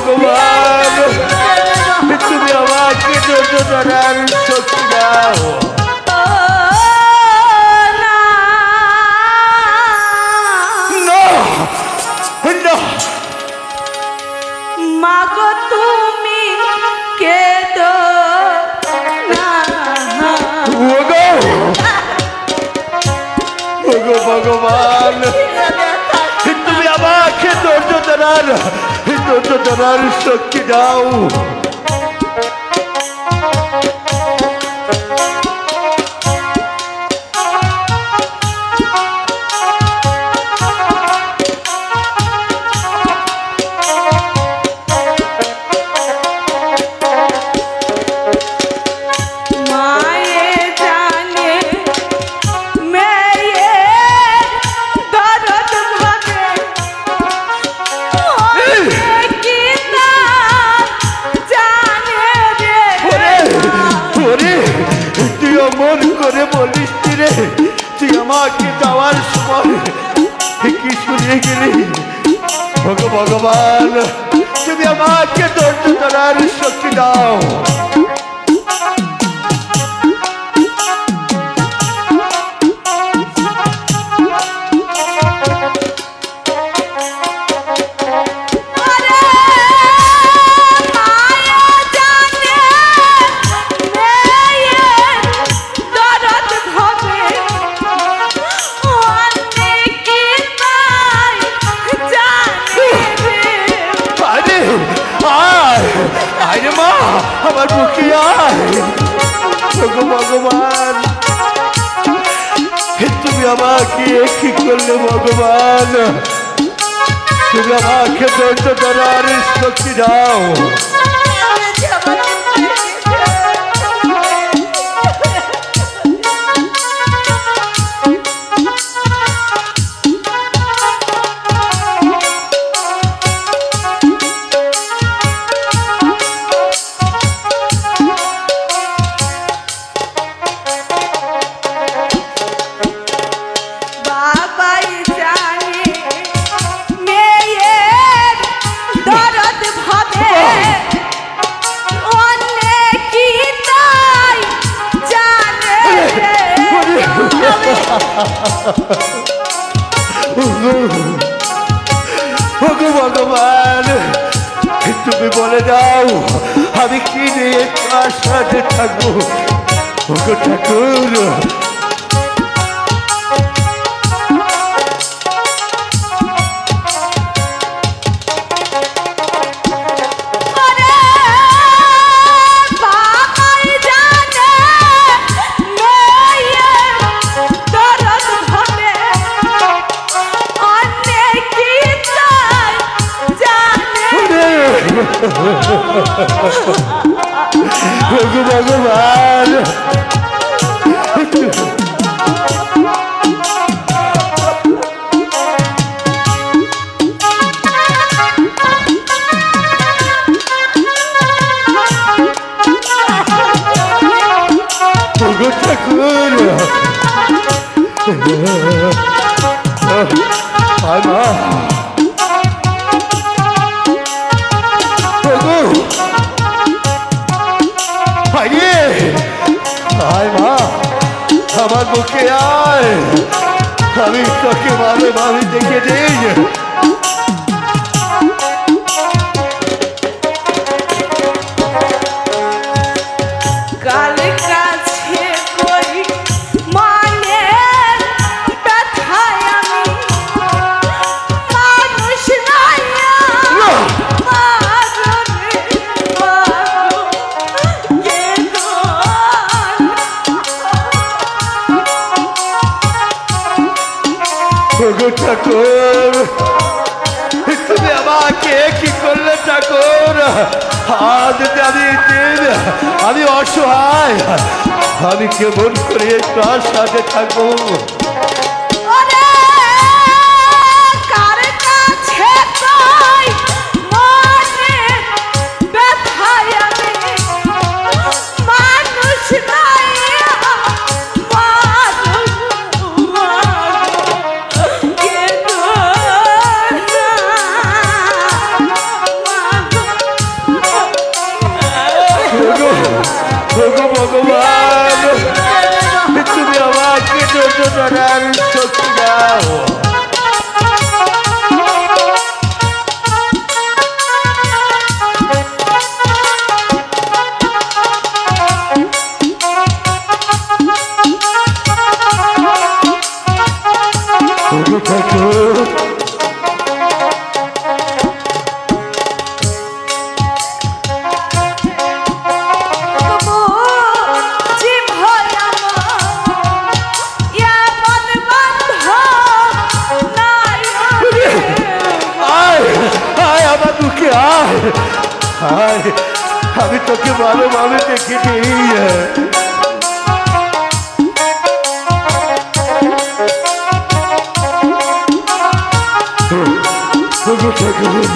ভগবান তুমি আমাকে ধৈর্য ধরার শক্তি দাও। মাগো তুমি কেঁদো না। ভগবান তুমি আমাকে ধৈর্য ধরার শক্তি দাও। তুই আমাকে যাওয়ার সময় কি শুনিয়ে গেলি ভগবান তুমি আমাকে ধৈর্য ধরার শক্তি দাও। আমার বুকে ভগবান তুমি আমাকে কি করলে ভগবান তুমি আমাকে ধৈর্য ধরার শক্তি দাও। ভগবান তুমি বলে দাও আমি কি নিয়ে কার সাথে থাকবো ঠাকুর। ভগবান ঠাকুর আমার বুকে আয় আমি তোকে ভালোভাবে দেখে দিই। ঠাকুর তুমি আমাকে কি করলে ঠাকুর আমি অসহায় আমি কেমন করে কার সাথে থাকবো। ওগো ঠাকুর যে ভয় আমার এমন বন্ধ নাই আয় আয় আমার দুঃখে আয় আয় আমি তোকে ভালোভাবে দেখিনি ওগো ঠাকুর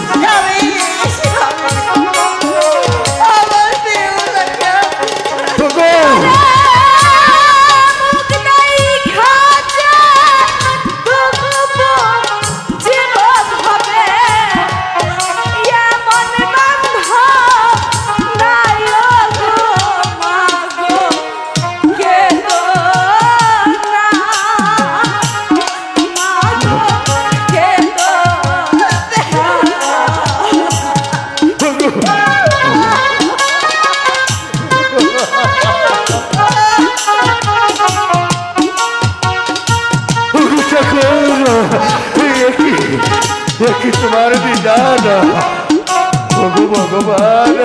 ওগো কি তোমার বিধান ওগো ভগবান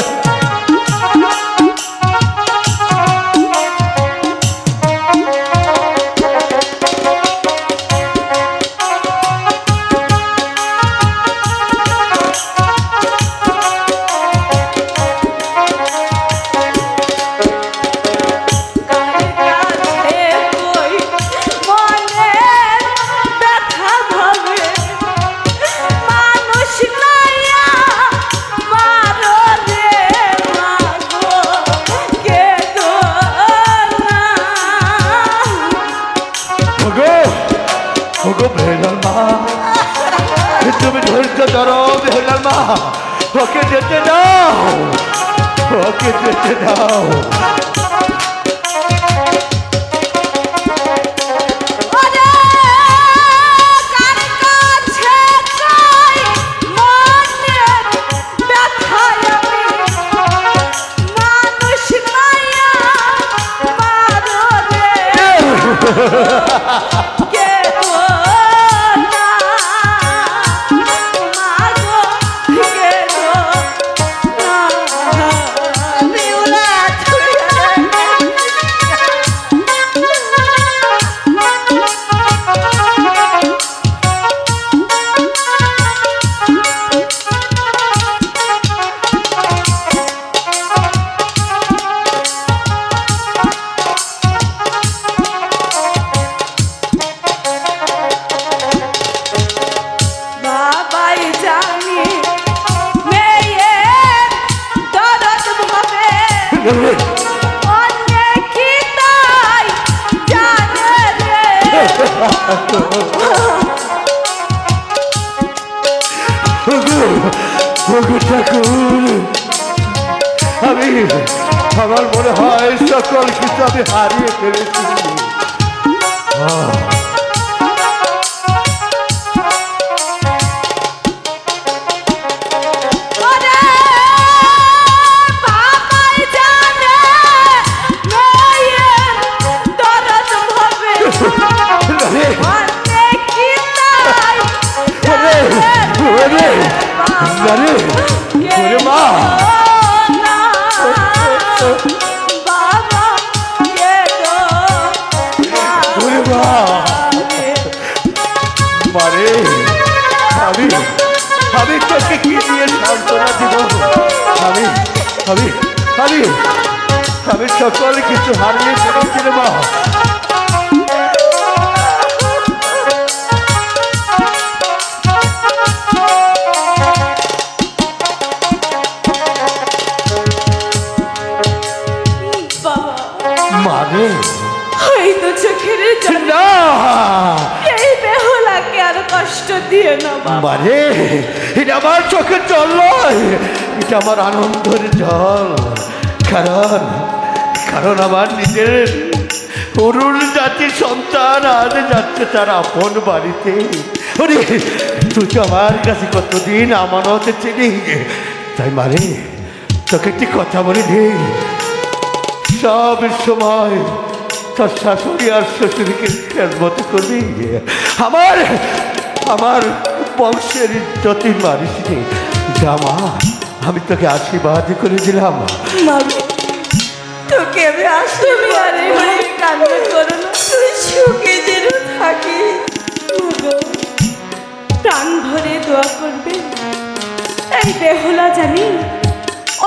ওগো বেলাল মা তুমি ধৈর্য ধরো বেলাল মা ওকে যেতে দাও ওকে যেতে দাও ঠাকুর আমি আমার মনে হয় সকল কিছু আমি হারিয়ে ফেলেছি মা মারে আমি তোকে কি দিয়ে সান্ত্বনা দিব আমি আমি আমি আমি সকল কিছু হারিয়ে ফেলেছি রে মা মারে এই তো চোখের জল না এই বেহুলাকে আর কষ্ট দিয়ে না বাবা মারে এটা আমার চোখের জল নয় এটা আমার আনন্দের জল কারণ কারণ আমার নিজের অরুণ জাতির সন্তান আজ যাচ্ছে তার আপন বাড়িতে ওরে তুই তো আমার কাছে কতদিন আমানতে চিনি তাই মারে তোকে একটি কথা বলে দিই সব সময় তোর শাশুড়ি আর শ্বশুরকে খেদমত করবি। আমার আমার বংশের ইজ্জতি মারিস নি। জামা, আমি তোকে আশীর্বাদ করে দিলাম। মাগো, তোকে আমি তুমি আর এভাবে কান্না করো না। তুই সুখে যেন থাকিস। মাগো, প্রাণ ভরে দোয়া করবে এই বেহুলা জানি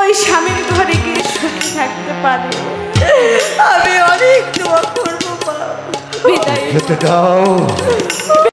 ওই স্বামীর ঘরে গিয়ে সুখে থাকতে পারে। আমি অনেক দোয়া করবো মা। বিদায়। যেতে দাও।